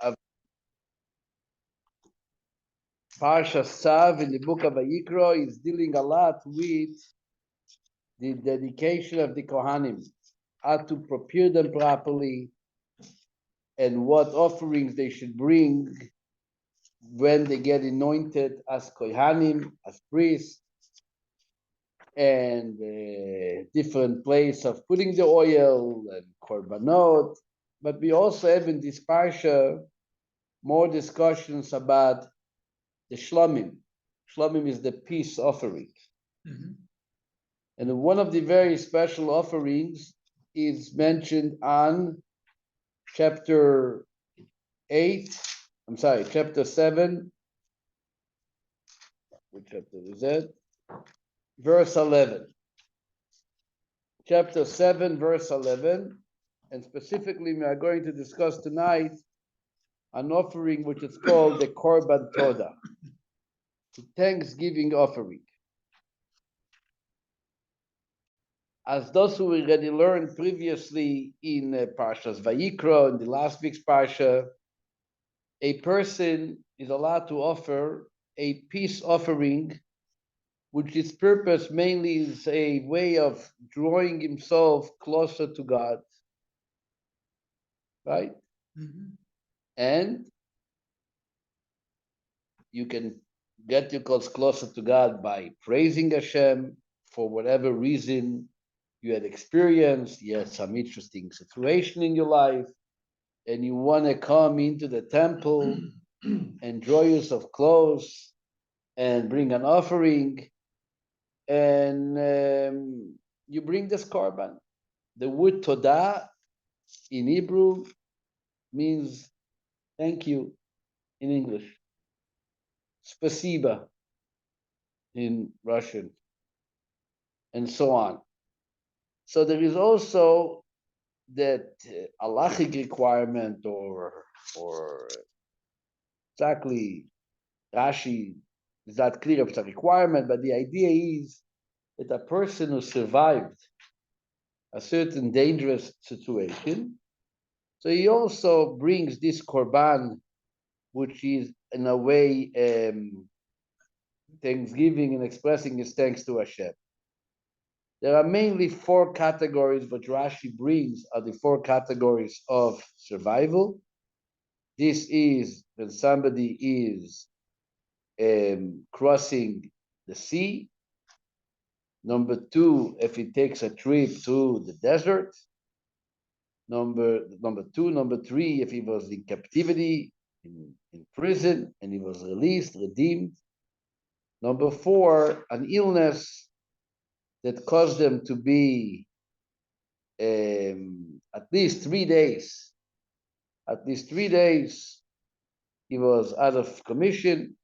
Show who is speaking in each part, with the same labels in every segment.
Speaker 1: of Parsha Tzav in the book of Vayikra is dealing a lot with the dedication of the Kohanim, how to prepare them properly, and what offerings they should bring when they get anointed as Kohanim, as priests, and different place of putting the oil and korbanot. But we also have in this Parsha more discussions about the shlomim. Shlomim is the peace offering. Mm-hmm. And one of the very special offerings is mentioned on chapter 7. Which chapter is that? Verse 11. Chapter 7, verse 11. And specifically, we are going to discuss tonight an offering which is called the Korban Todah, the Thanksgiving offering. As those who already learned previously in Parshas Vayikra, in the last week's Parsha, a person is allowed to offer a peace offering, which its purpose mainly is a way of drawing himself closer to God, right? Mm-hmm. And you can get yourself closer to God by praising Hashem for whatever reason you had experienced. You had some interesting situation in your life, and you want to come into the temple and draw yourself close and bring an offering, and you bring this korban. The word todah in Hebrew means thank you in English. Spasiba in Russian, and so on. So there is also that halachic requirement, or exactly Rashi is not clear if it's a requirement, but the idea is that a person who survived a certain dangerous situation, so he also brings this korban, which is in a way thanksgiving and expressing his thanks to Hashem. There are mainly 4 categories, but Rashi brings are the 4 categories of survival. This is when somebody is crossing the sea. Number 2, if he takes a trip to the desert. Number 2, number 3, if he was in captivity, in prison, and he was released, redeemed. Number 4, an illness that caused them to be at least 3 days. At least 3 days he was out of commission,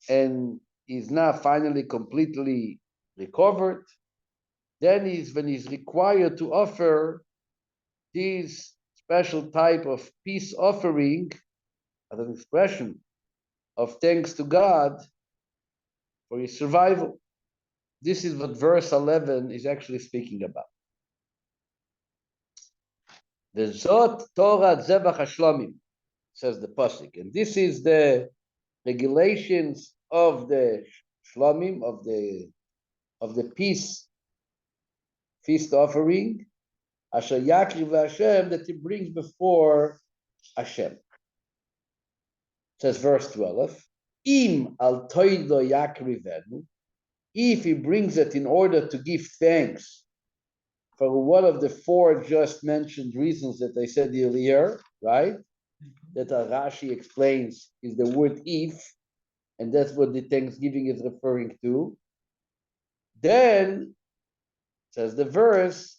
Speaker 1: and he's now finally completely recovered. Then when he's required to offer this special type of peace offering as an expression of thanks to God for his survival. This is what verse 11 is actually speaking about. The Zot Torah Zebach HaShlomim, says the pasuk, and this is the regulations of the Shlomim, of the peace feast offering, Asher Yakriv Hashem, that he brings before Hashem. Says verse 12, Im al toido yakrivenu, if he brings it in order to give thanks for one of the 4 just mentioned reasons that I said earlier, right? That Rashi explains is the word if, and that's what the thanksgiving is referring to. Then, says the verse,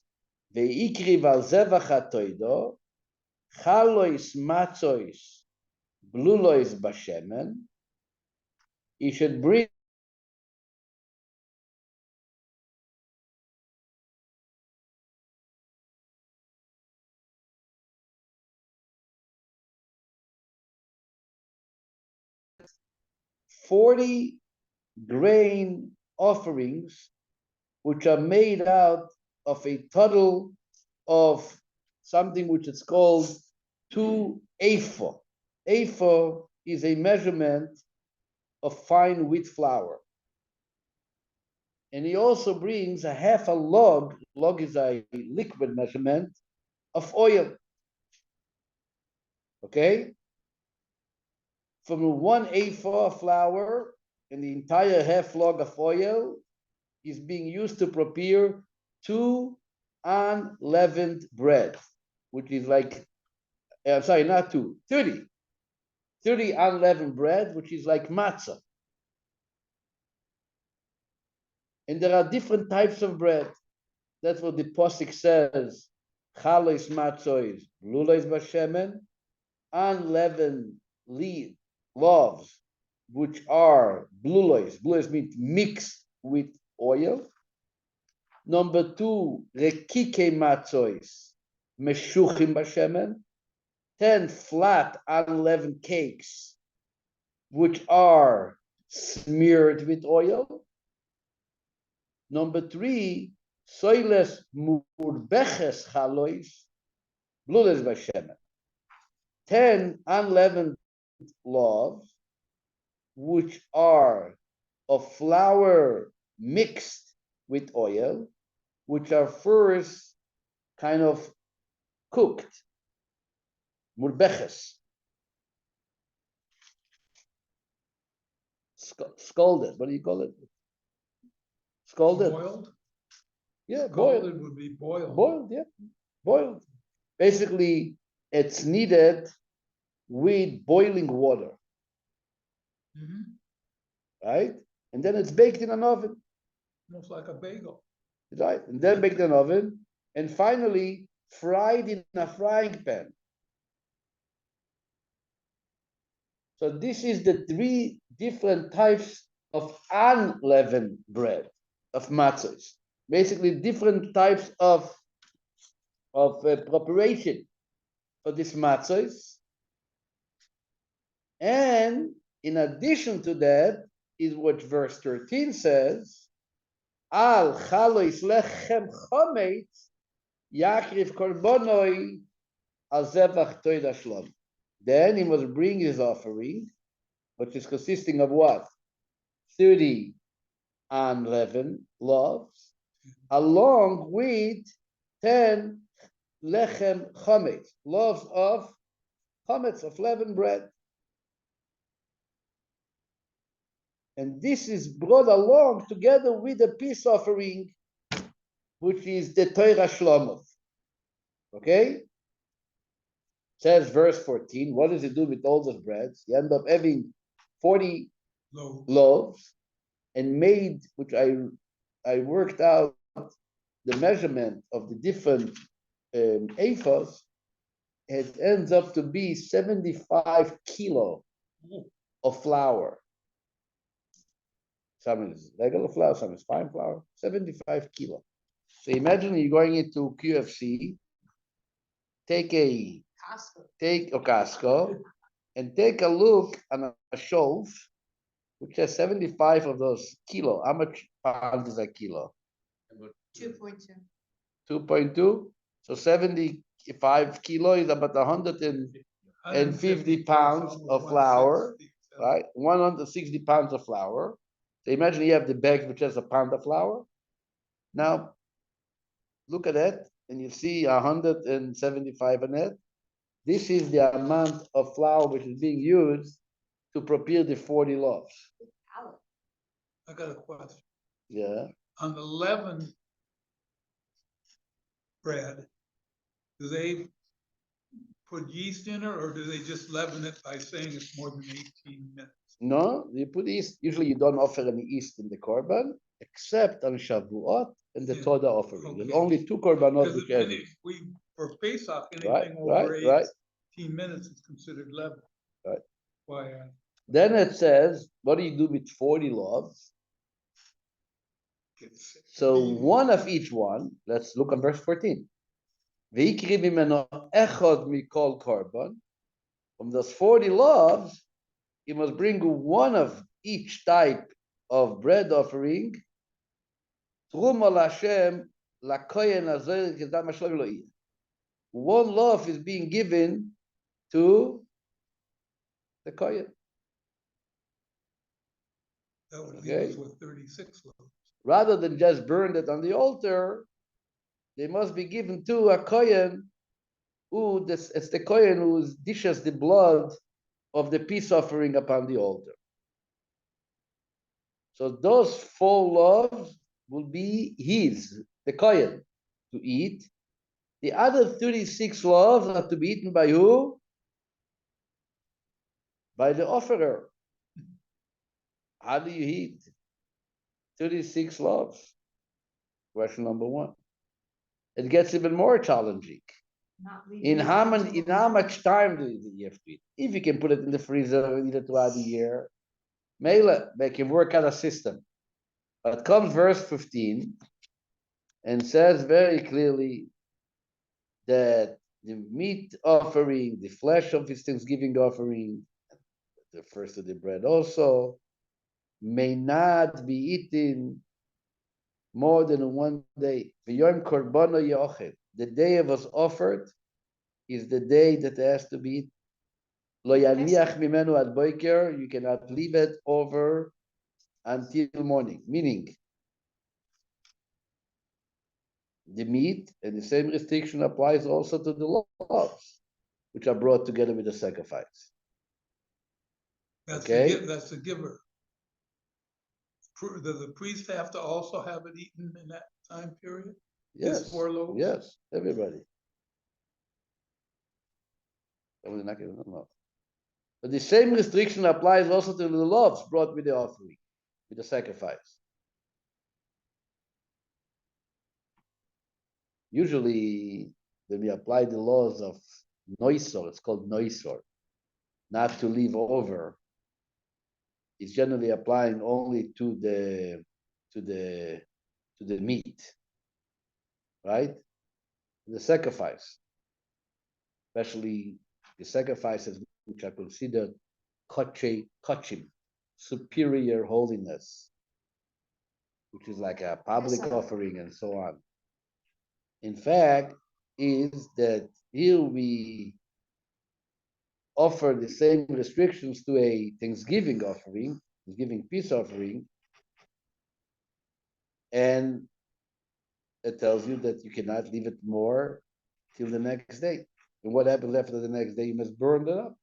Speaker 1: Ve'ikriv al zevach hatoido, chalois matzois, blulois bashemen, he should bring 40 grain offerings, which are made out of a total of something which is called 2 ephah. Ephah is a measurement of fine wheat flour. And he also brings a half a log. Log is a liquid measurement of oil. Okay? From 1 ephah of flour and the entire half log of oil is being used to prepare 2 unleavened bread, which is like, sorry, not 2, 30. 30 unleavened bread, which is like matzah. And there are different types of bread. That's what the Pasuk says. Chalois matzois, lulois bashemen, unleavened loaves, which are blulois. Blulois means mixed with oil. Number 2, rekike matzois, meshuchim bashemen, 10 flat unleavened cakes, which are smeared with oil. Number 3, soiles murbeches chalois, blules bashemen, 10 unleavened loaves, which are of flour mixed with oil, which are first kind of cooked, murbeches, scalded. What do you call it? Scalded.
Speaker 2: Boiled?
Speaker 1: Yeah,
Speaker 2: Scalded
Speaker 1: boiled.
Speaker 2: would be boiled.
Speaker 1: Boiled, yeah, boiled. Basically, it's needed with boiling water, right? And then it's baked in an oven.
Speaker 2: Almost like a bagel.
Speaker 1: Right? And then baked in an oven, and finally fried in a frying pan. So this is the 3 different types of unleavened bread, of matzahs. Basically, different types of preparation for this matzahs. And in addition to that is what verse 13 says, Al chalois lechem chometz yakriv korbonoi al zevach toida shlom. Then he must bring his offering, which is consisting of what? 30 unleavened loaves, along with 10 lechem chometz, loaves of chometz, of leavened bread. And this is brought along together with the peace offering, which is the Torah Shlomov. Okay? Says verse 14, what does it do with all those breads? You end up having 40 loaves and made, which I worked out the measurement of the different ephahs, it ends up to be 75 kilo of flour. Some is regular flour, some is fine flour, 75 kilo. So imagine you're going into QFC, take a Costco, and take a look on a shelf, which has 75 of those kilo. How much pounds is a kilo?
Speaker 3: 2.2.
Speaker 1: 2.2. So 75 kilo is about 150 pounds of flour, right? 160 pounds of flour. So imagine you have the bag which has a pound of flour. Now, look at that, and you see 175 in it. This is the amount of flour which is being used to prepare the 40 loaves.
Speaker 2: I got a question.
Speaker 1: Yeah.
Speaker 2: On the leavened bread, do they put yeast in it, or do they just leaven it by saying it's more than 18 minutes?
Speaker 1: No, you put yeast. Usually you don't offer any yeast in the korban, except on Shavuot and the Todah offering.
Speaker 2: Okay.
Speaker 1: There's only 2 korbanot which have it.
Speaker 2: For Pesach, anything
Speaker 1: Right,
Speaker 2: over
Speaker 1: right.
Speaker 2: 18 minutes is considered leavened.
Speaker 1: Right.
Speaker 2: Why?
Speaker 1: Then it says, what do you do with 40 loaves? So one of each one, let's look at verse 14. V'ikri mimeno echad mikol korban. From those 40 loaves, you must bring one of each type of bread offering. Truma l'Hashem l'kohen hazoy kedam hashloim lo yeh. One loaf is being given to the Kohen.
Speaker 2: That would leave us with 36 loaves.
Speaker 1: Rather than just burn it on the altar, they must be given to a Kohen it's the Kohen who dishes the blood of the peace offering upon the altar. So those 4 loaves will be the Kohen, to eat. The other 36 loaves are to be eaten by who? By the offerer. How do you eat 36 loaves? Question number 1. It gets even more challenging. In how much time do you have to eat? If you can put it in the freezer and eat it throughout the year, Mela, they can work out a system. But comes verse 15 and says very clearly that the meat offering, the flesh of his Thanksgiving offering, refers to the bread also, may not be eaten more than 1 day. The day it was offered is the day that it has to be eaten. Lo yaniach mimenu ad boker, you cannot leave it over until morning. Meaning, the meat and the same restriction applies also to the loaves, which are brought together with the sacrifice.
Speaker 2: That's
Speaker 1: Okay?
Speaker 2: That's the giver. Does the priest have to also have it eaten in that time period?
Speaker 1: Yes.
Speaker 2: His 4 loaves?
Speaker 1: Yes, everybody. But the same restriction applies also to the loaves brought with the offering, with the sacrifice. Usually, when we apply the laws of noisor, it's called noisor, not to leave over. It's generally applying only to the meat, right? The sacrifice, especially the sacrifices which are considered kochim, superior holiness, which is like a public offering and so on. In fact, is that here we offer the same restrictions to a Thanksgiving offering, Thanksgiving peace offering, and it tells you that you cannot leave it more till the next day. And what happens after the next day? You must burn it up.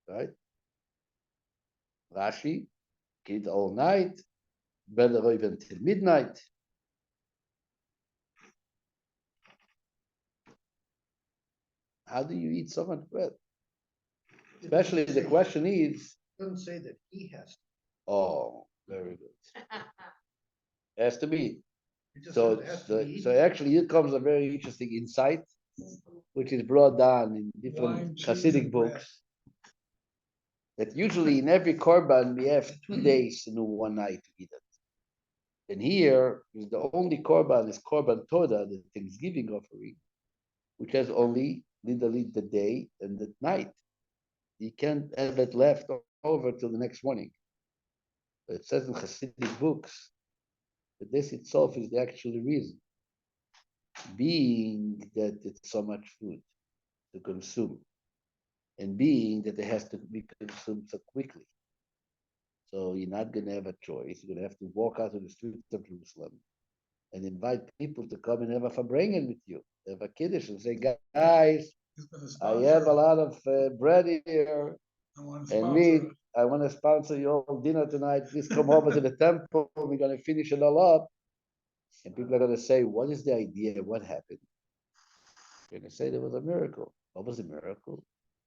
Speaker 1: Right? Rashi, eat all night, better even till midnight. How do you eat so much bread? Especially the question is.
Speaker 4: It doesn't say that he has to.
Speaker 1: Oh, very good. Has to be.
Speaker 4: So
Speaker 1: actually, here comes a very interesting insight, which is brought down in different Hasidic books. That usually in every korban we have 2 days and 1 night to eat it. And here is the only korban is korban toda, the Thanksgiving offering, which has only literally the day and the night. You can't have it left over till the next morning. But it says in Hasidic books that this itself is the actual reason, being that it's so much food to consume, and being that it has to be consumed so quickly. So you're not going to have a choice. You're going to have to walk out of the streets of Jerusalem and invite people to come and have a farbrengen with you, have a kiddush, and say, guys, I have a lot of bread here and meat. I want to sponsor your dinner tonight. Please come over to the temple. We're going to finish it all up. And people are going to say, what is the idea? What happened? You're going to say there was a miracle. What was the miracle?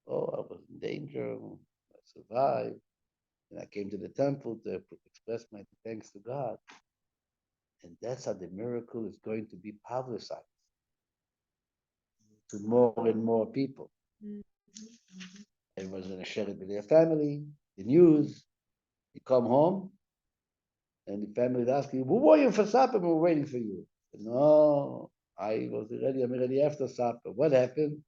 Speaker 1: Oh, I was in danger. I survived. And I came to the temple to express my thanks to God. And that's how the miracle is going to be publicized to more and more people. Everyone's going to share it with their family, the news. You come home, and the family is asking, who were you for supper? We were waiting for you. No, I'm already after supper. What happened?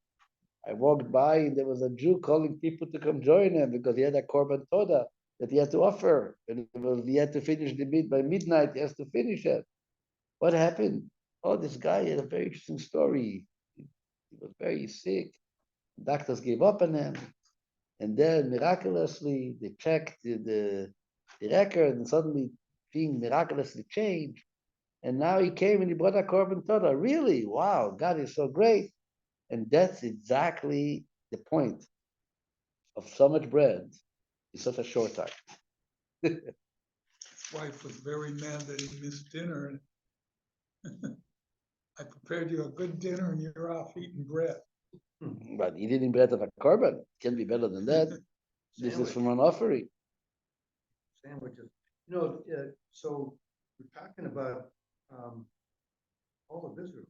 Speaker 1: I walked by, and there was a Jew calling people to come join him because he had a korban toda that he had to offer. And he had to finish the meat by midnight. He has to finish it. What happened? Oh, this guy had a very interesting story. He was very sick. Doctors gave up on him. And then miraculously they checked the record and suddenly things miraculously changed. And now he came and he brought a korban todah. Really? Wow, God is so great. And that's exactly the point of so much bread in such a short time.
Speaker 2: His wife was very mad that he missed dinner. And I prepared you a good dinner and you're off eating bread.
Speaker 1: But eating bread of a korban can be better than that. This is from an offering.
Speaker 4: Sandwiches. So we're talking about all of Israel.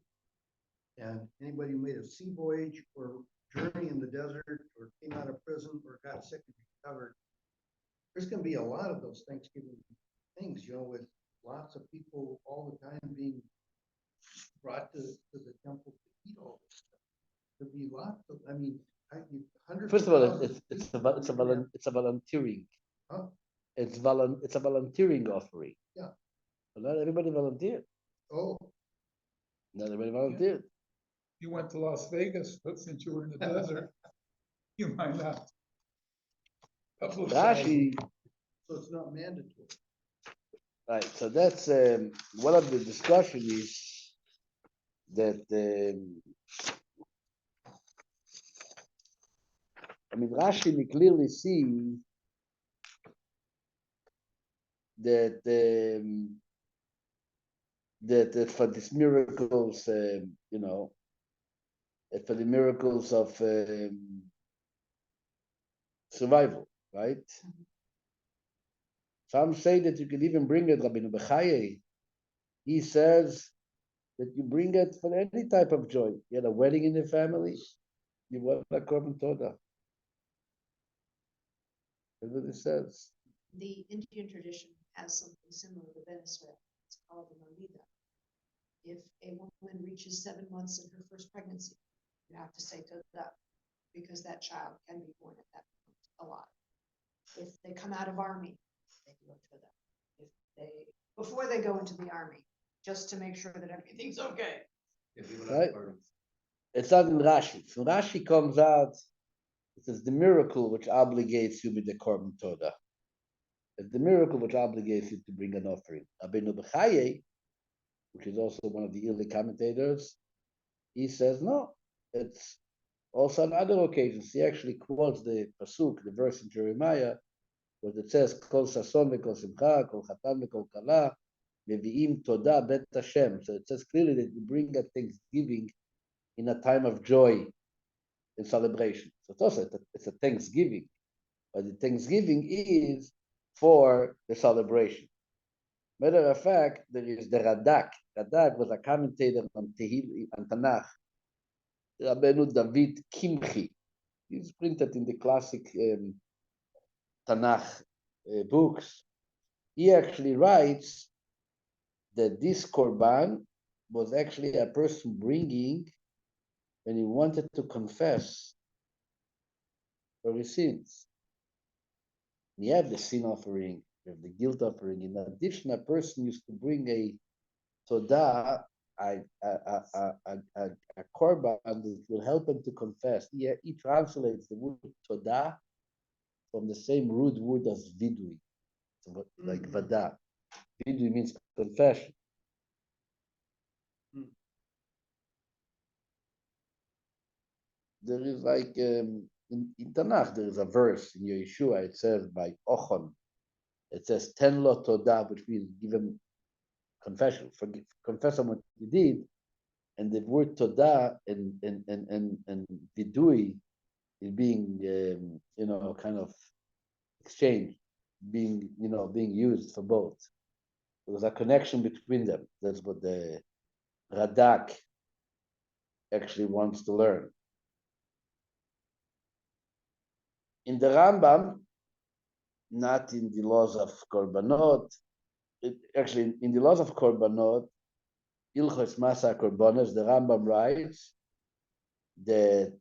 Speaker 4: And anybody who made a sea voyage or journey in the desert or came out of prison or got sick and recovered, there's going to be a lot of those Thanksgiving things, with lots of people all the time being brought to the temple to eat all this stuff. There'll be lots of, hundreds.
Speaker 1: First of all,
Speaker 4: thousands
Speaker 1: it's
Speaker 4: people.
Speaker 1: a volunteering.
Speaker 4: Huh?
Speaker 1: It's a volunteering offering.
Speaker 4: Yeah.
Speaker 1: But not everybody volunteered.
Speaker 4: Oh,
Speaker 1: Not everybody volunteered.
Speaker 2: You went to Las Vegas, but since you were in the desert, you might not. publicize it.
Speaker 1: Rashi,
Speaker 4: so it's not mandatory.
Speaker 1: right? So that's one of the discussion is that Rashi we clearly see that that for these miracles, that for the miracles of survival, right? Some say that you can even bring it. Rabbi Mordechai, he says that you bring it for any type of joy. You had a wedding in the family, you want a korban todah. That's what it says.
Speaker 3: The Indian tradition has something similar to Ben Israel. It's called the Malida. If a woman reaches 7 months in her first pregnancy, you have to say to that because that child can be born at that point alive. If they come out of army, they do it to them. If they before they go into the army, just to make sure that everything's okay.
Speaker 1: Right? It's not in Rashi. So Rashi comes out, it says the miracle which obligates you with the korban todah. It's the miracle which obligates you to bring an offering. Rabbi Mordechai, which is also one of the early commentators, he says no. It's also on other occasions. He actually quotes the pasuk, the verse in Jeremiah, where it says, "Kol sason v'kol simcha, kol chatan v'kol kala, mevi'im todah bet Hashem." So it says clearly that you bring a thanksgiving in a time of joy and celebration. So it's also it's a thanksgiving, but the thanksgiving is for the celebration. Matter of fact, there is the Radak. Radak was a commentator on Tehillim and Tanakh. Rabbeinu David Kimchi. He's printed in the classic Tanakh books. He actually writes that this korban was actually a person bringing when he wanted to confess for his sins. We have the sin offering, we have the guilt offering. In addition, a person used to bring a todah, a korban that will help him to confess. He translates the word todah from the same root word as vidui, so like vada. Vidui means confession. There is like in Tanakh, there is a verse in Yeshua. It says by Ochon. It says ten lo todah, which means give him confession, forgive, confess on what you did. And the word todah and vidui is being kind of exchanged, being used for both. There's a connection between them. That's what the Radak actually wants to learn. In the Rambam, not in the laws of Korbanot, actually in the laws of Korbanot, Ilchos Masa Korbanos, the Rambam writes that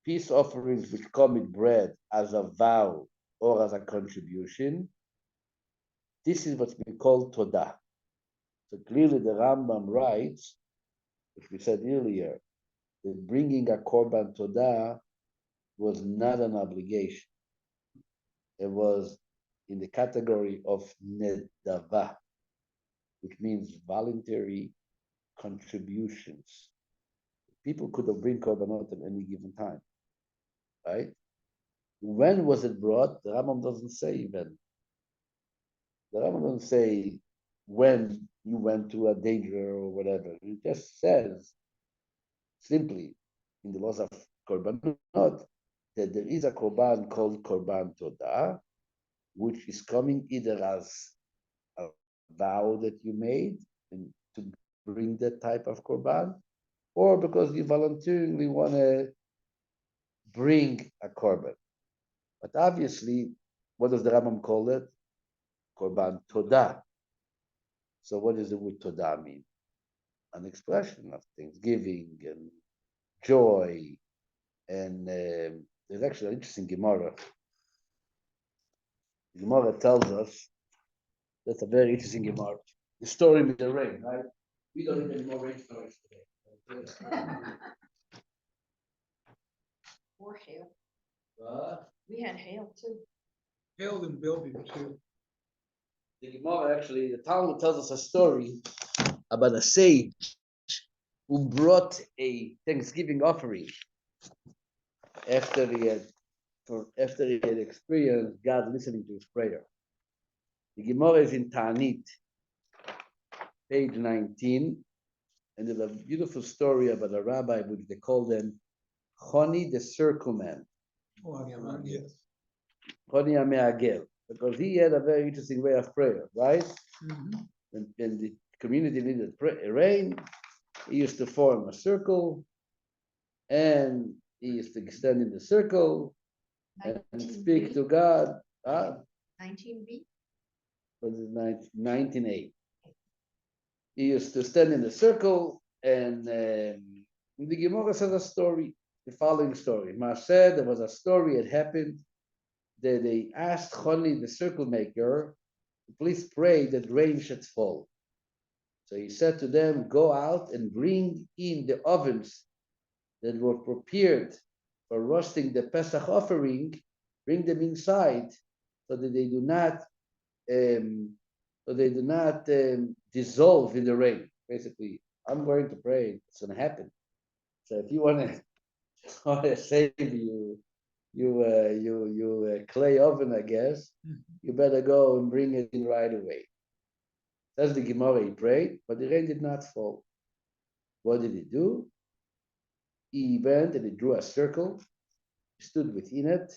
Speaker 1: peace offerings which come with bread as a vow or as a contribution, this is what we call Todah. So clearly the Rambam writes, which we said earlier, that bringing a korban todah was not an obligation. It was in the category of nedava, which means voluntary contributions. People could have bring korbanot at any given time, right? When was it brought? The Rambam doesn't say even. The Rambam doesn't say when you went to a danger or whatever. It just says simply in the laws of korbanot that there is a korban called korban todah, which is coming either as a vow that you made and to bring that type of korban, or because you voluntarily want to bring a korban. But obviously, what does the Rambam call it? Korban todah. So what does the word todah mean? An expression of thanksgiving and joy. And there's actually an interesting Gemara. The Gemara tells us, that's a very interesting Gemara. The story with the rain, right? We don't need any more rain stories today.
Speaker 3: Or hail.
Speaker 1: But
Speaker 3: We had hail too.
Speaker 2: Hailed and building too.
Speaker 1: the Gemara actually, the Talmud tells us a story about a sage who brought a Thanksgiving offering after he had experienced God listening to his prayer. The Gemara is in Ta'anit, page 19, and there's a beautiful story about a rabbi, which they call them Choni the Circle Man,
Speaker 2: Oh, yes.
Speaker 1: Choni HaMe'agel, because he had a very interesting way of prayer, right?
Speaker 2: Mhm.
Speaker 1: When the community needed rain, he used to form a circle, and he used to stand in the circle and speak to God.
Speaker 3: 19b.
Speaker 1: Was it 19:8? He used to stand in the circle, and the Gemara says a story, the following story. Ma said there was a story, it happened that they asked Choni, the circle maker, to please pray that rain should fall. So he said to them, go out and bring in the ovens that were prepared for roasting the Pesach offering, bring them inside so that they do not dissolve in the rain. Basically, I'm going to pray, it's going to happen. So if you want to save you clay oven, I guess, you better go and bring it in right away. That's the Gemara. He prayed, but the rain did not fall. What did he do? He went and he drew a circle, he stood within it,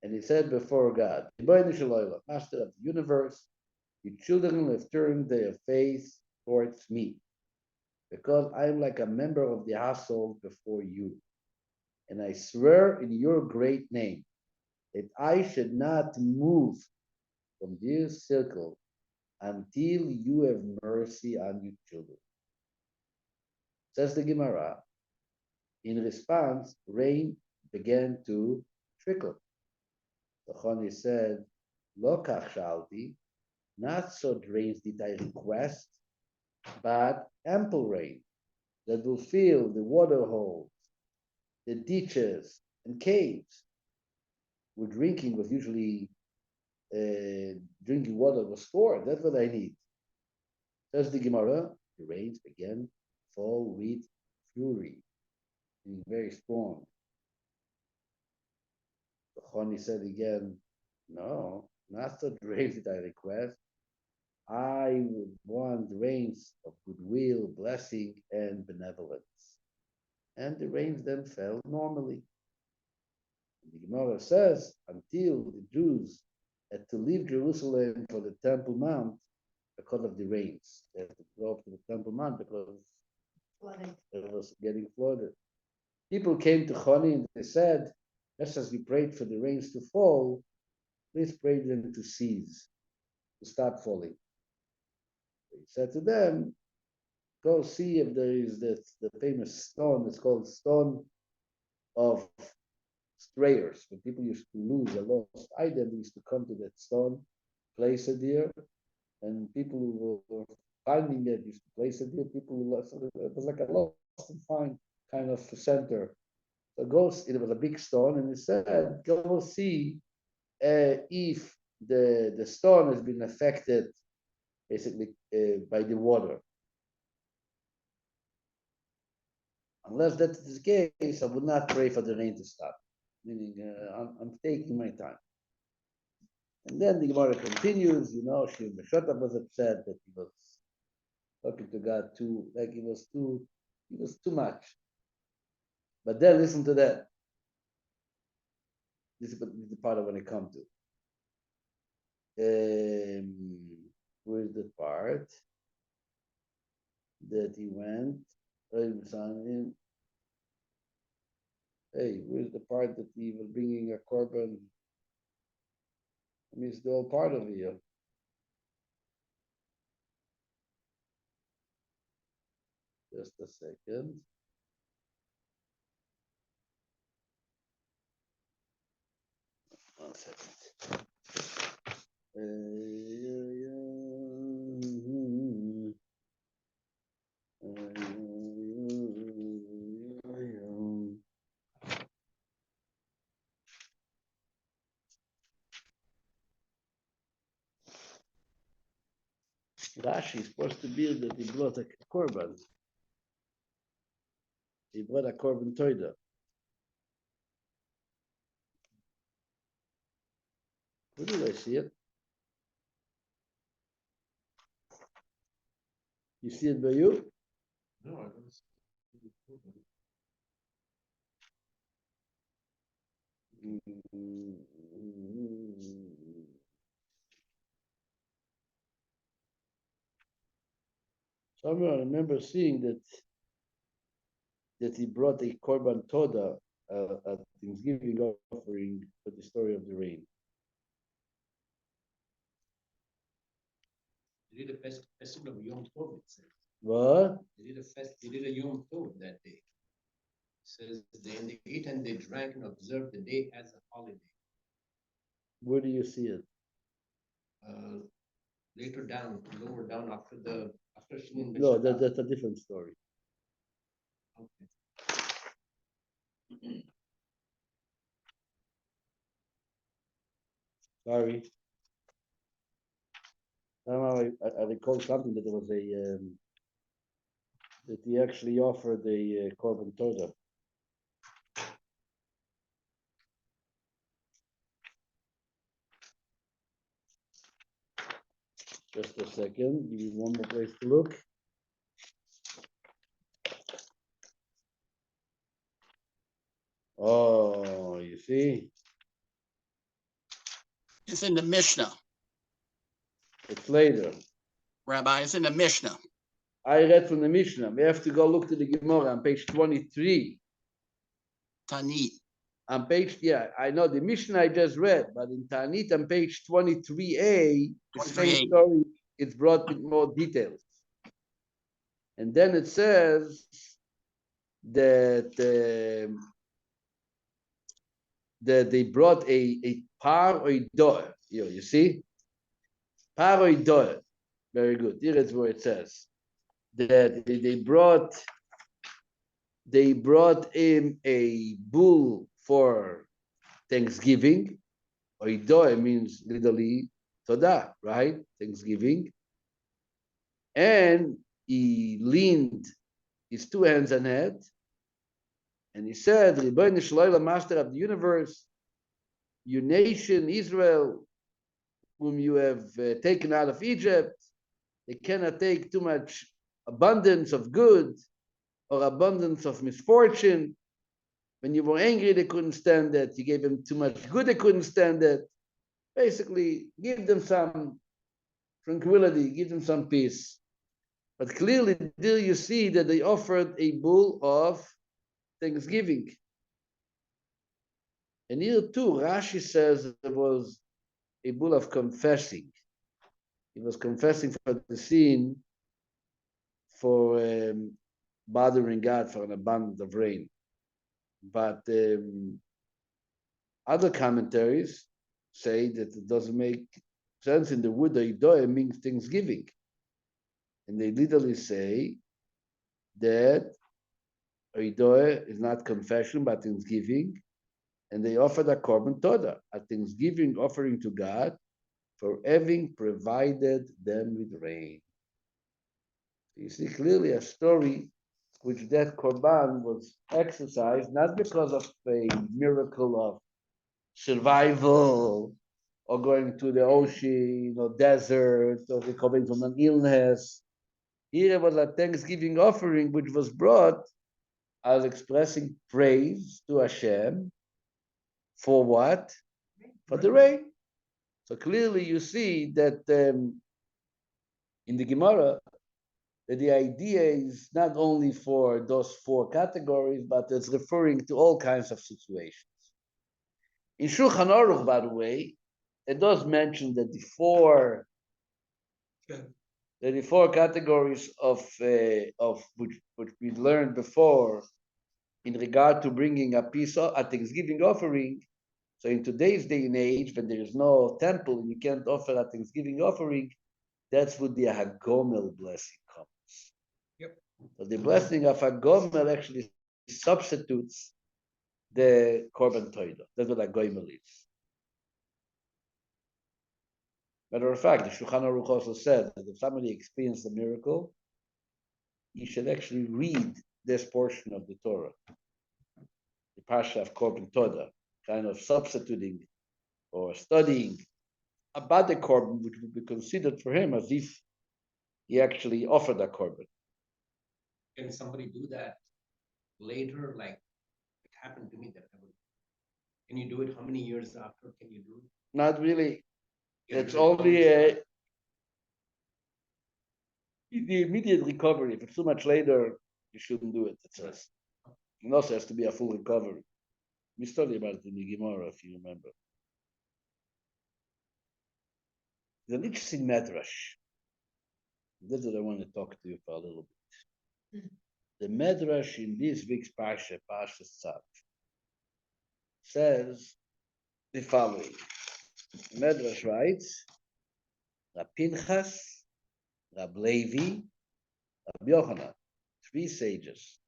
Speaker 1: and he said before God, Master of the universe, your children have turned their face towards me, because I am like a member of the household before you. And I swear in your great name that I should not move from this circle until you have mercy on your children. Says the Gemara. In response, rain began to trickle. The Choni said, Lo kach shalti, not so rains did I request, but ample rain that will fill the water holes, the ditches, and caves. Where drinking was usually, drinking water was stored. That's what I need. Says the Gemara, the rains began to fall with fury, being very strong. The Choni said again, no, not the rains that I request. I would want rains of goodwill, blessing, and benevolence. And the rains then fell normally. The Gemara says, until the Jews had to leave Jerusalem for the Temple Mount because of the rains. They had to go up to the Temple Mount because it was getting flooded. People came to Choni and they said, just as we prayed for the rains to fall, please pray them to cease, to stop falling. He said to them, go see if there is the famous stone, it's called stone of strayers. When people used to lose a lost item, they used to come to that stone, place it there, and people who were finding it used to place it there. People who lost it, it was like a lost and find. kind of center. So it was a big stone, and he said, go see if the stone has been affected basically by the water. Unless that is the case, I would not pray for the rain to stop. Meaning, I'm taking my time. And then the Gemara continues, Shir Meshotah was upset that he was talking to God too, like he was too much. But then listen to that. This is the part I want to come to. Where's the part that he went? Hey, where's the part that he was bringing a korban? I mean, it's the whole part of it. Just a second. One second. Rashi is supposed to be that he brought a korban. He brought a korban toida. Where did I see it? You see it by you?
Speaker 5: No, I don't see it.
Speaker 1: Somewhere I remember seeing that he brought a korban toda, a Thanksgiving offering for the story of the rain.
Speaker 5: They did a festival of Yom Tov, it says.
Speaker 1: What?
Speaker 5: They did a Yom Tov that day. It says they ate and they drank and observed the day as a holiday.
Speaker 1: Where do you see it?
Speaker 5: Later down, lower down after Shin
Speaker 1: No, that's a different story.
Speaker 5: Okay.
Speaker 1: Sorry. Somehow I recall something that there was that he actually offered a korban toda. Just a second. Give me one more place to look. Oh, you see?
Speaker 6: It's in the Mishnah,
Speaker 1: It's later.
Speaker 6: Rabbi. It's in the Mishnah.
Speaker 1: I read from the Mishnah. We have to go look to the Gemara on page 23.
Speaker 6: Tanit.
Speaker 1: On page, yeah, I know the Mishnah I just read, but in Tanit on page 23a, the same
Speaker 6: 23a.
Speaker 1: story, it's brought with more details. And then it says that that they brought a par oidor. You see? Par oidor. Very good. Here is where it says that they brought him a bull for Thanksgiving. Oidor means literally todah, right? Thanksgiving. And he leaned his two hands on it, and he said, Ribono Shel Olam, Master of the universe, your nation, Israel, whom you have taken out of Egypt, they cannot take too much abundance of good or abundance of misfortune. When you were angry, they couldn't stand it. You gave them too much good, they couldn't stand it. Basically, give them some tranquility, give them some peace. But clearly, there you see that they offered a bull of Thanksgiving. And here too, Rashi says there was a bull of confessing. He was confessing for the sin for bothering God for an abundance of rain. But other commentaries say that it doesn't make sense in the word Oidoah means Thanksgiving. And they literally say that Oidoe is not confession, but thanksgiving. And they offered a korban toda, a thanksgiving offering to God for having provided them with rain. You see clearly a story which that korban was exercised not because of a miracle of survival or going to the ocean or desert or recovering from an illness. Here was a thanksgiving offering which was brought as expressing praise to Hashem for what? For the rain. So clearly you see that in the Gemara, that the idea is not only for those four categories, but it's referring to all kinds of situations. In Shulchan Aruch, by the way, it does mention that the four categories of which we learned before in regard to bringing a Thanksgiving offering. So in today's day and age, when there is no temple and you can't offer a Thanksgiving offering, that's what the Hagomel blessing comes.
Speaker 2: Yep.
Speaker 1: So the blessing of Hagomel actually substitutes the Korban Toida. That's what Hagomel is. Matter of fact, the Shulchan Aruch also said that if somebody experienced a miracle, he should actually read this portion of the Torah, the Parsha of Korban Toda, kind of substituting or studying about the korban, which would be considered for him as if he actually offered a korban.
Speaker 5: Can somebody do that later? Like it happened to me that I would. Can you do it? How many years after can you do it?
Speaker 1: Not really.
Speaker 5: Can
Speaker 1: It's
Speaker 5: you do it
Speaker 1: only
Speaker 5: on
Speaker 1: the immediate recovery. If it's too much later, you shouldn't do it. It says. It also has to be a full recovery. We studied about it in the Gemara, if you remember. There's an interesting medrash. That's what I want to talk to you for a little bit. The medrash in this week's Parsha, Parsha Tzav, says the following. The medrash writes, Rab Pinchas, Rab Levi, Rab Yochanan, three sages,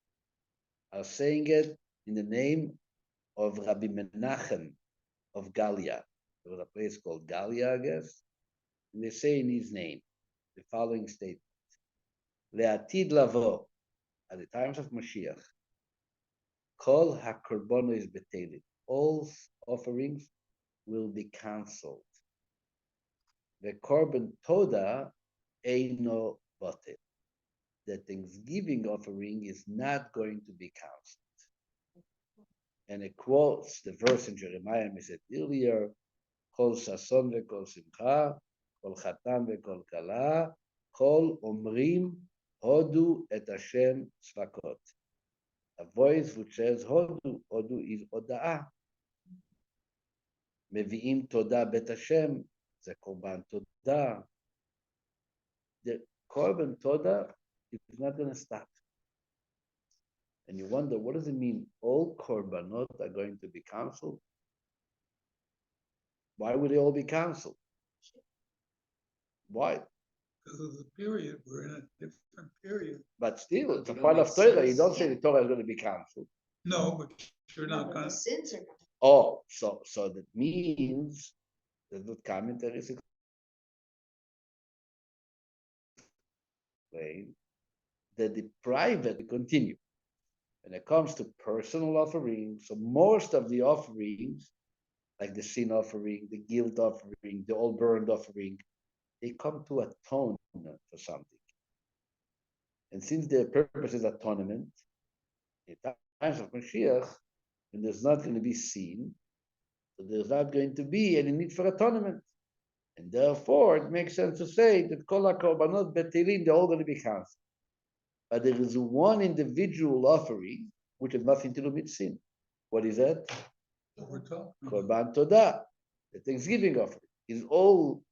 Speaker 1: are saying it in the name of Rabbi Menachem of Galia. There was a place called Galia, I guess, and they say in his name the following statement: Le'atid lavo, at the times of Mashiach, kol hakorbono is betelit. All offerings will be cancelled. The korban toda eino botel. The Thanksgiving offering is not going to be cancelled. And it quotes the verse in Jeremiah we said earlier, kol sason ve'kol simcha, kol chatan ve'kol kala, kol omrim hodu et Hashem tzvakot. A voice which says hodu, hodu is oda'ah. Mevi'im toda bet Hashem, the korban toda. The korban toda is not going to stop. And you wonder, what does it mean? All korbanot are going to be cancelled? Why would they all be cancelled? Why?
Speaker 2: Because of the period, we're in a different period.
Speaker 1: But still, it's a
Speaker 5: It
Speaker 1: part
Speaker 5: don't
Speaker 1: of
Speaker 5: make
Speaker 1: Torah. You
Speaker 5: sense.
Speaker 1: don't say the Torah is going to be cancelled.
Speaker 2: No, but you're
Speaker 3: No,
Speaker 2: not
Speaker 3: but
Speaker 2: gonna,
Speaker 3: the sins are gonna.
Speaker 1: Oh, so that means that the commentaries explain that the private will continue. When it comes to personal offerings, so most of the offerings, like the sin offering, the guilt offering, the all burned offering, they come to atone for something. And since their purpose is atonement, in times of Mashiach, when there's not going to be sin, so there's not going to be any need for atonement. And therefore, it makes sense to say that kol hakorbanot betilin, they're all going to be canceled. But there is one individual offering which has nothing to do with sin. What is that?
Speaker 2: what we're talking about.
Speaker 1: Korban Todah, the Thanksgiving offering. His whole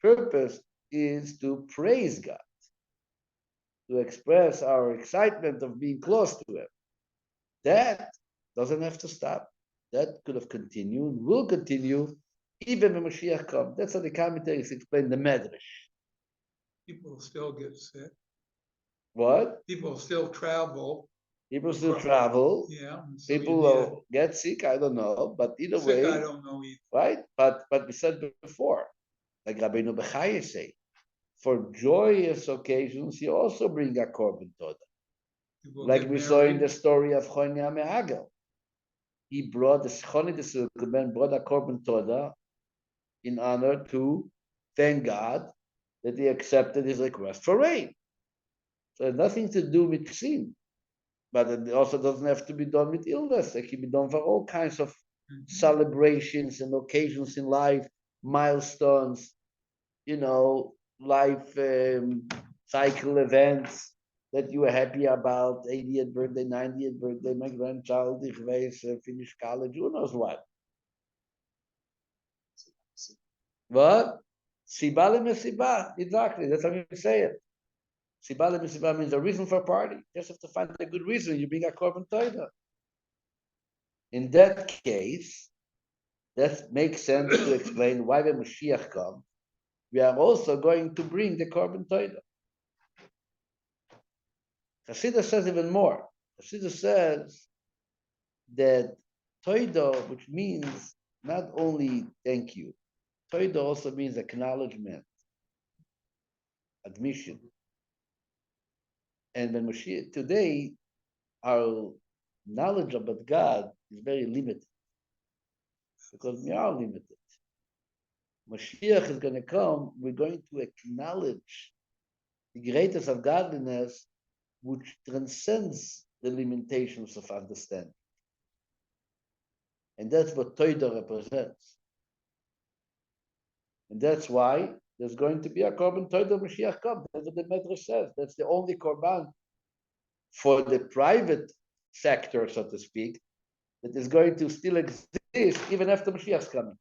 Speaker 1: purpose is to praise God, to express our excitement of being close to Him. That doesn't have to stop. That could have continued, will continue, even when Mashiach comes. That's how the commentaries explain the Medrash.
Speaker 2: People still get sick.
Speaker 1: What?
Speaker 2: People still travel.
Speaker 1: People still travel.
Speaker 2: Yeah. so you
Speaker 1: People
Speaker 2: need a-
Speaker 1: get sick. I don't know, but either
Speaker 2: Sick, I
Speaker 1: way,
Speaker 2: don't know either.
Speaker 1: right? But we said before, like Rabbi Mordechai say, for joyous occasions, you also bring a korban toda.
Speaker 2: People
Speaker 1: Like
Speaker 2: get
Speaker 1: we saw in
Speaker 2: married.
Speaker 1: the story of Chonia Me'agel. He brought the Choni the Silverman brought a korban toda in honor to thank God that he accepted his request for rain. So it has nothing to do with sin, but it also doesn't have to be done with illness. It can be done for all kinds of
Speaker 2: Mhm.
Speaker 1: celebrations and occasions in life, milestones, life cycle events that you are happy about, 80th birthday, 90th birthday, my grandchild, finished college, who knows what. What? Siba le mesiba, exactly, that's how you say it. Siba le mesiba means a reason for a party. You just have to find a good reason, you bring a korban toida. In that case, that makes sense to explain why when Mashiach comes, we are also going to bring the korban toida. Chassidus says even more. Chassidus says that toida, which means not only thank you, toida also means acknowledgement, admission. And when Mashiach, today, our knowledge about God is very limited because we are limited. Mashiach is going to come, we're going to acknowledge the greatness of godliness which transcends the limitations of understanding. And that's what Toida represents. And that's why there's going to be a korban Toida Mashiach comes. That's what the Medrash says. That's the only korban for the private sector, so to speak, that is going to still exist even after Mashiach's coming.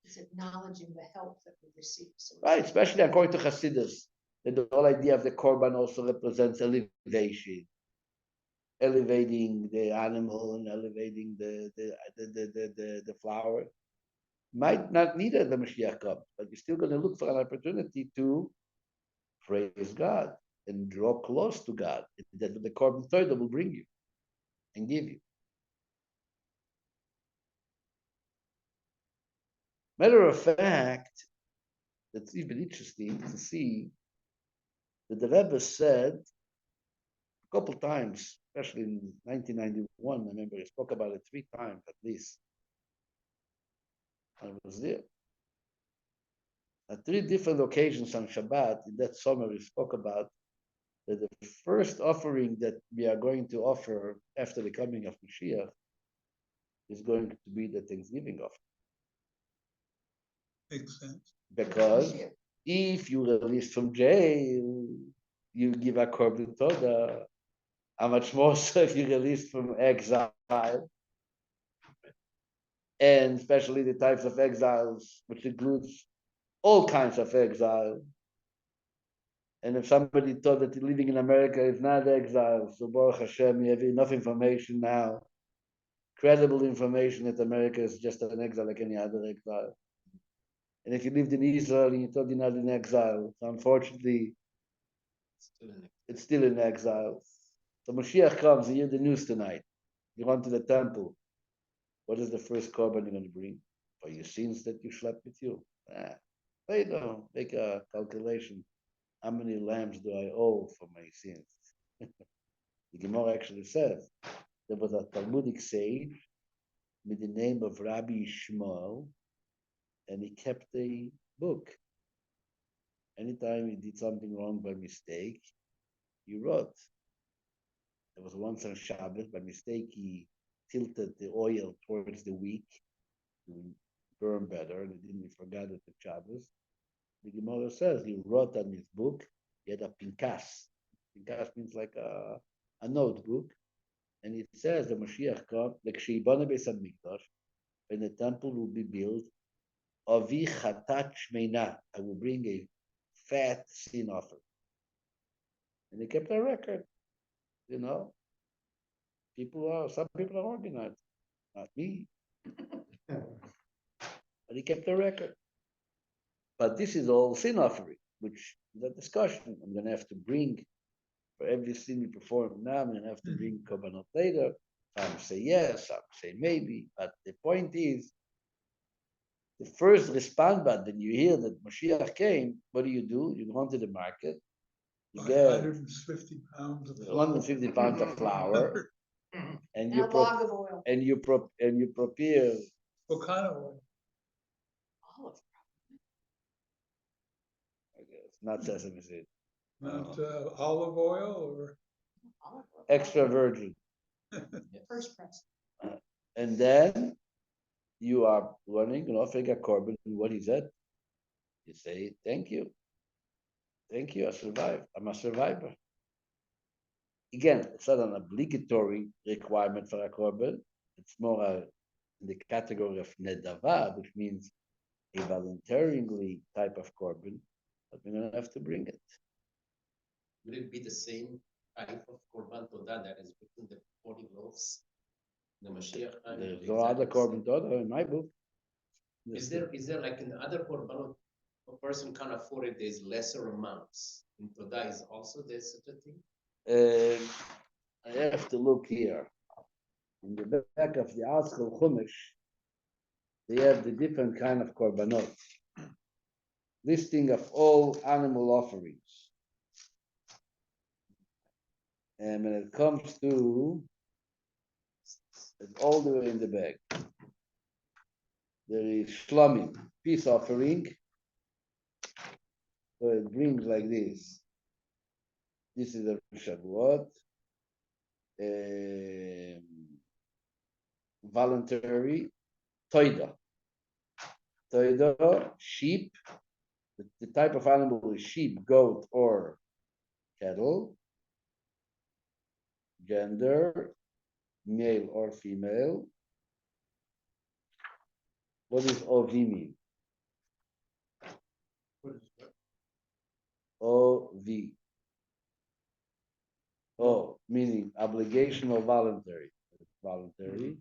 Speaker 3: It's acknowledging the help that we receive. So
Speaker 1: Right, especially according to Hasidus, that the whole idea of the korban also represents elevation, elevating the animal and elevating the flower. Might not need it the Mashiach comes, but you're still going to look for an opportunity to praise God and draw close to God. That's what the korban Torah will bring you and give you. Matter of fact, it's even interesting to see that the Rebbe said a couple times, especially in 1991, I remember he spoke about it 3 times at least. I was there. At 3 different occasions on Shabbat, in that summer, he spoke about that the first offering that we are going to offer after the coming of Mashiach is going to be the Thanksgiving offering.
Speaker 2: Makes sense.
Speaker 1: Because if you release from jail, you give a korban toda. How much more so if you release from exile, and especially the types of exiles, which includes all kinds of exile. And if somebody thought that living in America is not exile, so Baruch Hashem, you have enough information now, credible information that America is just an exile like any other exile. And if you lived in Israel and you thought you're not in exile, so unfortunately, it's still in exile. So Mashiach comes, you hear the news tonight. You run to the temple. What is the first korban you're going to bring? For your sins that you slept with you? They don't make a calculation. How many lambs do I owe for my sins? The Gemara actually says there was a Talmudic sage with the name of Rabbi Shmuel, and he kept a book. Anytime he did something wrong by mistake, he wrote. There was once on Shabbos, by mistake, he tilted the oil towards the wick to burn better, and he forgot it at Shabbos. The Gemara says he wrote on his book, he had a pinkas. Pinkas means like a notebook, and it says the Mashiach comes, like Sheibana Beis HaMikdash, when the temple will be built, Avi Chatat Shmeina, I will bring a fat sin offering. And they kept a record, some people are organized, not me. But he kept a record. But this is all sin offering, which is a discussion. I'm going to have to bring for every sin you perform now, I'm gonna have to bring korbanot later. Some say yes, some say maybe. But the point is, the first respond button, you hear that Mashiach came, what do? You go to the market, you
Speaker 2: Buy
Speaker 1: get
Speaker 2: 150 pounds of flour.
Speaker 1: 150 pounds of flour, and
Speaker 3: And
Speaker 1: you
Speaker 3: a log of oil.
Speaker 1: prepare
Speaker 2: What kind of oil?
Speaker 3: Olive.
Speaker 1: I guess, not sesame seed,
Speaker 2: Not olive oil or?
Speaker 3: Olive oil.
Speaker 1: extra virgin.
Speaker 3: First press.
Speaker 1: And then you are running an offering a korban. What is that? You say, thank you. Thank you, I survived. I'm a survivor. Again, it's not an obligatory requirement for a korban. It's more in the category of nedava, which means a voluntarily type of korban, but we're going to have to bring it.
Speaker 5: Will it be the same type of korban todah that is within the 40 loaves? The Mashiach time?
Speaker 1: There's no other korban todah in my book.
Speaker 5: Is there like in the other korbanot, a person can't afford it, there's lesser amounts? In todah is also there such a thing?
Speaker 1: I have to look here. In the back of the Askal Chumash, they have the different kind of korbanot, listing of all animal offerings. And when it comes to, it's all the way in the back. There is shlomim, peace offering. So it brings like this. This is a Shavuot. Voluntary toida. Toida, sheep. The type of animal is sheep, goat, or cattle. Gender, male or female. What does OV mean?
Speaker 4: What is that?
Speaker 1: OV. O, meaning obligation or voluntary. Voluntary.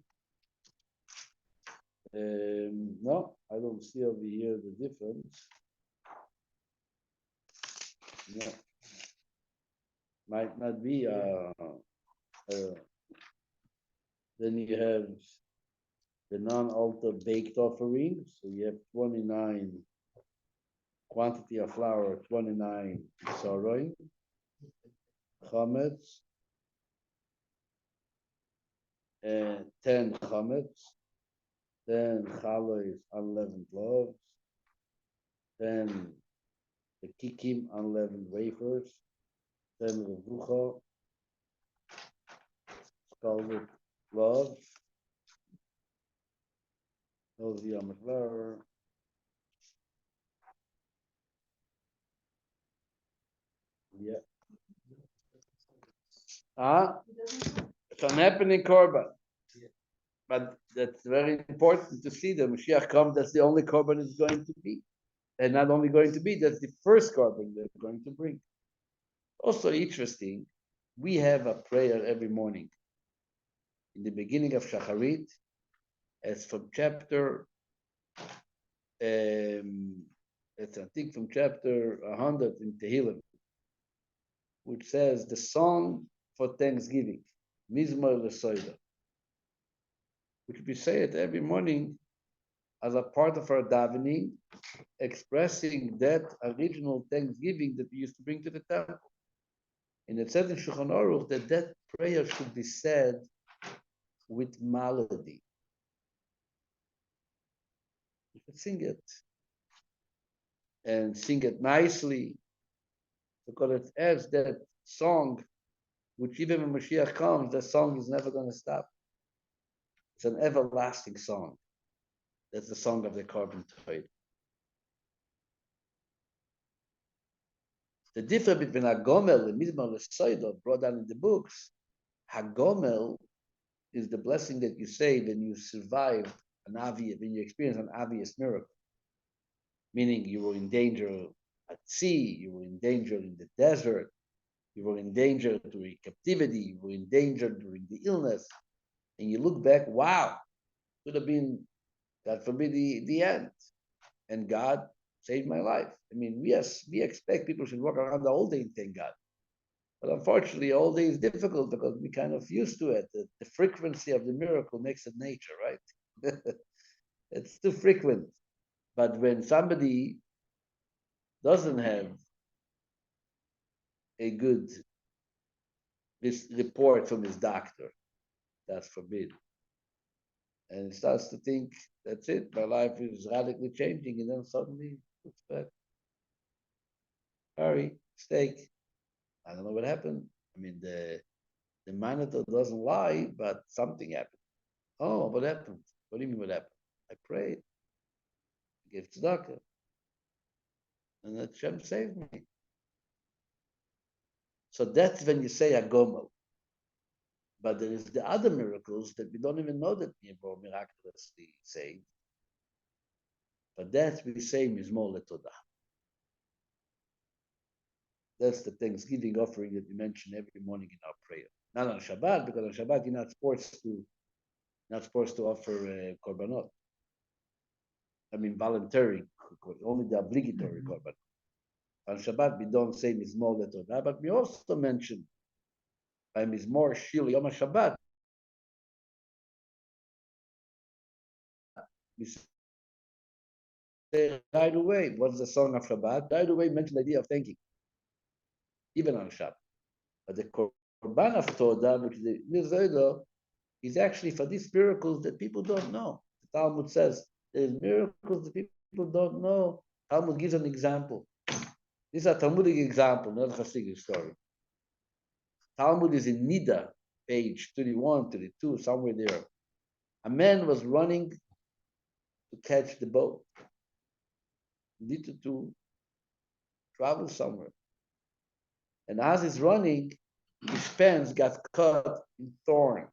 Speaker 1: No, I don't see over here the difference. No. Might not be. Then you have the non-altar baked offerings. So you have 29 quantity of flour, 29 soroin, chametz, and 10 chametz, 10 chalois, unleavened loaves, 10 the kikim, unleavened wafers, 10 revucha, scalded loaves, those yom flour. Yeah. It's an happening korban. But that's very important to see the Mashiach come. That's the only korban it's going to be. And not only going to be, that's the first korban they're going to bring. Also interesting, we have a prayer every morning. In the beginning of Shacharit, as from chapter, it's I think from chapter 100 in Tehillim, which says the song for Thanksgiving, Mizmor L'Soida, which we say it every morning as a part of our davening, expressing that original Thanksgiving that we used to bring to the temple. And it said in Shulchan Aruch that that prayer should be said with melody. You could sing it and sing it nicely, because it adds that song, which even when Mashiach comes, that song is never going to stop. It's an everlasting song. That's the song of the korban todah. The difference between Hagomel and Mizmor L'Soida, brought down in the books, Hagomel is the blessing that you say when you survive an obvious, when you experience an obvious miracle. Meaning you were in danger at sea, you were in danger in the desert, you were in danger during captivity, you were in danger during the illness, and you look back, wow, could have been, God forbid, the end. And God saved my life. I mean, we expect people should walk around the whole day and thank God. But unfortunately, all day is difficult because we kind of used to it. The frequency of the miracle makes it nature, right? It's too frequent. But when somebody doesn't have a good report from his doctor, that's forbid. And he starts to think, that's it, my life is radically changing, and then suddenly it's back. Sorry, mistake. I don't know what happened. I mean, the monitor doesn't lie, but something happened. Oh, what happened? What do you mean what happened? I prayed, I gave tzedakah, and that Hashem saved me. So that's when you say a gomel. But there is the other miracles that we don't even know that people miraculously saved. But that we say mizmor letodah. That's the Thanksgiving offering that we mention every morning in our prayer. Not on Shabbat, because on Shabbat you're not supposed to offer korbanot. I mean, voluntary, only the obligatory korban. On Shabbat we don't say mizmor letodah, but we also mention by mizmor shir yom HaShabbat. We say right away, what's the song of Shabbat? Right away mention the idea of thanking, even on Shabbat. But the korban of Todah, which is the Mizoido, is actually for these miracles that people don't know. The Talmud says there's miracles that people don't know. Talmud gives an example. These are Talmudic example, not a Hasidic story. Talmud is in Nida, page 31, 32, somewhere there. A man was running to catch the boat. He needed to travel somewhere. And as he's running, his pants got caught in thorns.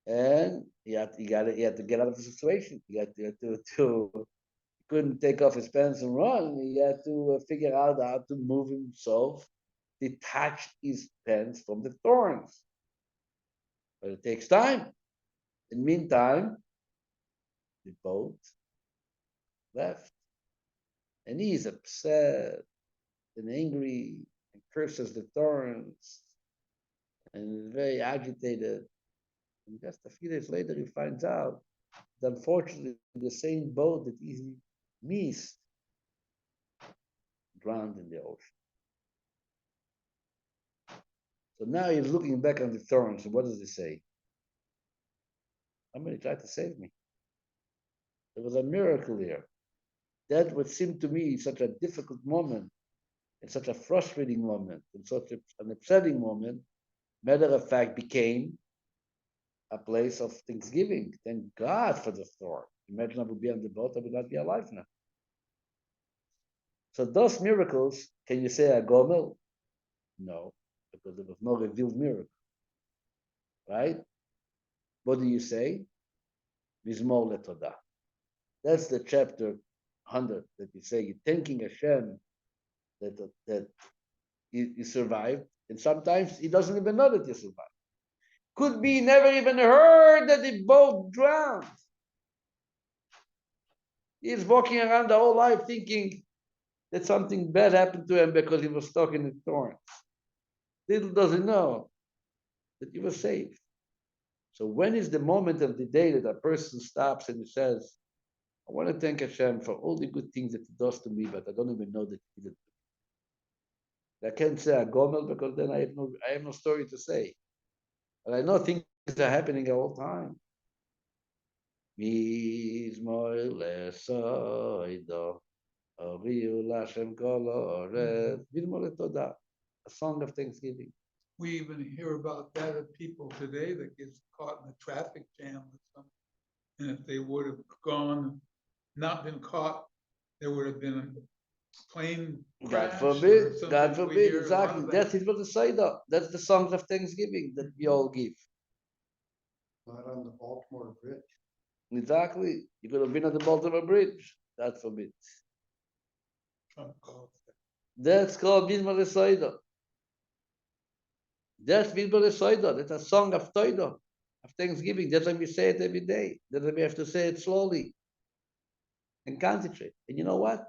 Speaker 1: And he had to get out of the situation. He had to couldn't take off his pants and run. He had to figure out how to move himself, detach his pants from the thorns. But it takes time. In the meantime, the boat left. And he's upset and angry and curses the thorns and very agitated. And just a few days later, he finds out that unfortunately the same boat that he missed drowned in the ocean. So now he's looking back on the thorns, and what does he say? Somebody tried to save me. There was a miracle here. That would seem to me such a difficult moment, and such a frustrating moment, and such an upsetting moment, matter of fact, became a place of thanksgiving. Thank God for the thorn. Imagine I would be on the boat, I would not be alive now. So those miracles, can you say a gomel? No, because there was no revealed miracle. Right? What do you say? Mizmor letodah. That's the chapter 100 that you say you're thanking Hashem that you survived, and sometimes he doesn't even know that you survived. Could be never even heard that the boat drowned. He's walking around the whole life thinking that something bad happened to him because he was stuck in the thorns. Little does he know that he was saved. So when is the moment of the day that a person stops and he says, I want to thank Hashem for all the good things that he does to me, but I don't even know that he did it. I can't say a gomel because then I have no story to say. But I know things are happening all the time. A song of thanksgiving.
Speaker 2: We even hear about that of people today that gets caught in a traffic jam or something. And if they would have not been caught, there would have been a plane
Speaker 1: God
Speaker 2: crash.
Speaker 1: forbid,
Speaker 2: or
Speaker 1: God
Speaker 2: something. We
Speaker 1: forbid,
Speaker 2: hear a lot
Speaker 1: exactly.
Speaker 2: of
Speaker 1: That is what the Seder. That's the songs of thanksgiving that we all give.
Speaker 4: Not on the Baltimore Bridge.
Speaker 1: Exactly. You could have been on the Baltimore Bridge. God forbid.
Speaker 2: Trump calls it.
Speaker 1: That's called Mizmor Seder. That's Mizmor Seder. That's a song of Todah, of thanksgiving. That's why we say it every day. That's why we have to say it slowly and concentrate. And you know what?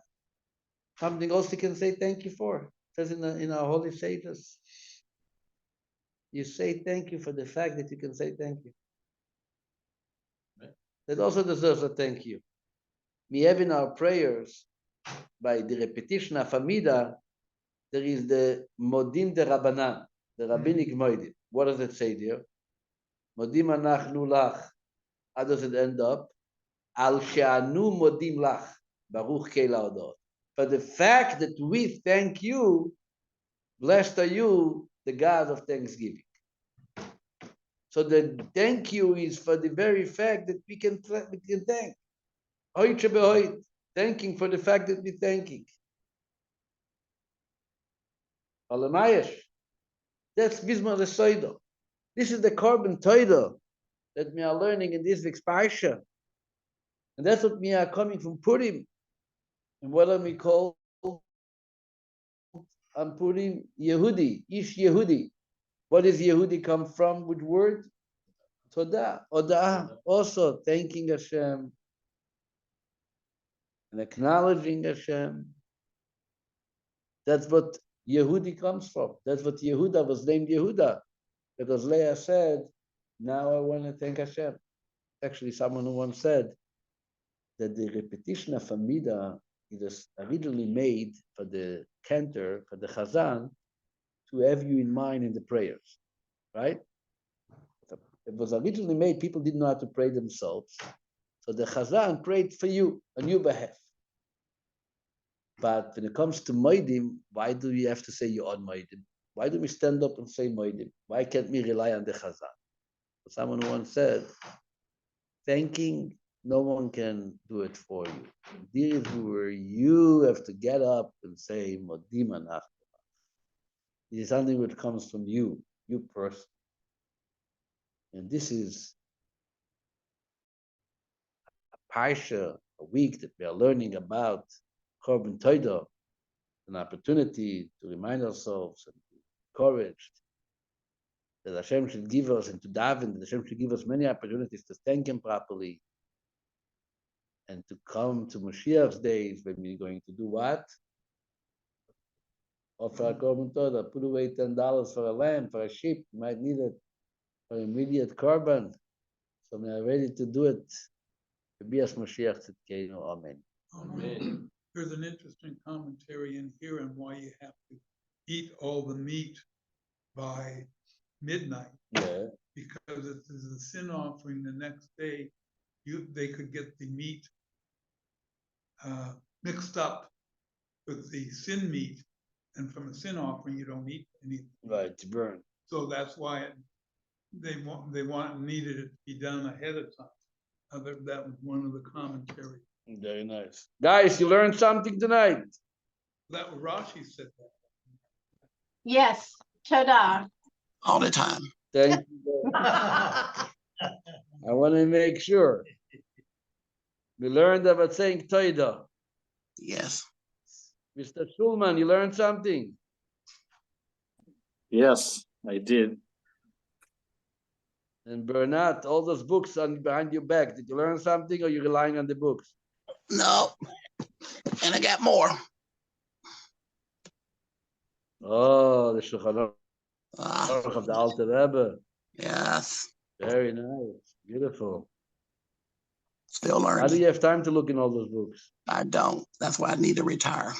Speaker 1: Something else you can say thank you for. says in our holy sages. You say thank you for the fact that you can say thank you.
Speaker 5: Right.
Speaker 1: That also deserves a thank you. We have in our prayers, by the repetition of Amida, there is the Modim de Rabbanan, the rabbinic Modim. What does it say there? Modim anachnu lach. How does it end up? Al she'anu modim lach. Baruch kela odot. For the fact that we thank you, blessed are you, the God of thanksgiving. So the thank you is for the very fact that we can thank. Hoyche behoit. Thanking for the fact that we're thanking. Alamayesh. That's Bismar Lesoido. This is the Korban Toido that we are learning in this week's Parsha. And that's what we are coming from Purim. And what are we called? On Purim, Yehudi, Ish Yehudi. What does Yehudi come from? Which word? Todah. Odah. Also thanking Hashem and acknowledging Hashem. That's what Yehudi comes from. That's what Yehuda was named Yehuda. Because Leah said, now I want to thank Hashem. Actually, someone who once said that the repetition of Amida is originally made for the cantor, for the Chazan, to have you in mind in the prayers, right? It was originally made, people didn't know how to pray themselves. So the Chazan prayed for you, on your behalf. But when it comes to Moedim, why do we have to say you on Moedim? Why do we stand up and say Moedim? Why can't we rely on the Chazan? Someone once said, thanking, no one can do it for you. Dear viewer, you have to get up and say Modim Anach. It is something that comes from you person. And this is a Parsha, a week that we are learning about Korban Toidah, an opportunity to remind ourselves and be encouraged that Hashem should give us, and to daven, that Hashem should give us many opportunities to thank Him properly, and to come to Mashiach's days when we're going to do what? Offer a Korban Toidah, put away $10 for a lamb, for a sheep, you might need it for immediate Korban. So we are ready to do it. Bias Mashiach Tzidkeinu, Amen.
Speaker 2: Amen. There's an interesting commentary in here on why you have to eat all the meat by midnight.
Speaker 1: Yeah.
Speaker 2: Because if there's a sin offering the next day, they could get the meat mixed up with the sin meat, and from a sin offering you don't eat anything.
Speaker 1: Right, to burn.
Speaker 2: So that's why needed it to be done ahead of time. That was one of the commentaries.
Speaker 1: Very nice. Guys, you learned something tonight.
Speaker 2: That was Rashi said that.
Speaker 7: Yes, Todah.
Speaker 6: all the time.
Speaker 1: Thank you. I want to make sure. We learned about saying Toidah.
Speaker 6: Yes.
Speaker 1: Mr. Schulman, you learned something?
Speaker 8: Yes, I did.
Speaker 1: And Bernat, all those books on behind your back, did you learn something or are you relying on the books?
Speaker 6: No. And I got more.
Speaker 1: Oh, the Shulchan
Speaker 6: Ah,
Speaker 1: Aruch of the Alter Rebbe.
Speaker 6: yes.
Speaker 1: Very nice. Beautiful.
Speaker 6: Still
Speaker 1: How do
Speaker 6: learning.
Speaker 1: you have time to look in all those books?
Speaker 6: I don't. That's why I need to retire.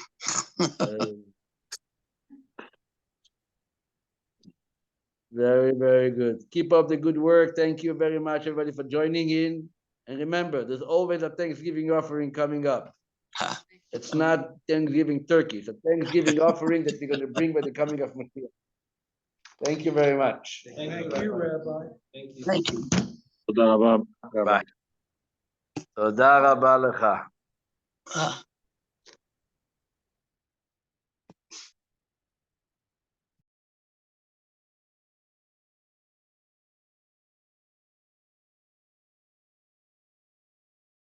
Speaker 1: Very, very good. Keep up the good work. Thank you very much, everybody, for joining in. And remember, there's always a Thanksgiving offering coming up.
Speaker 6: Ha.
Speaker 1: It's not Thanksgiving turkey. It's a Thanksgiving offering that we're going to bring by the coming of Mashiach. Thank you very much.
Speaker 2: Thank you, Rabbi.
Speaker 5: Thank you.
Speaker 6: Thank you.
Speaker 8: תודה רבה.
Speaker 1: Bye. Toda rabba lecha.
Speaker 6: Ah.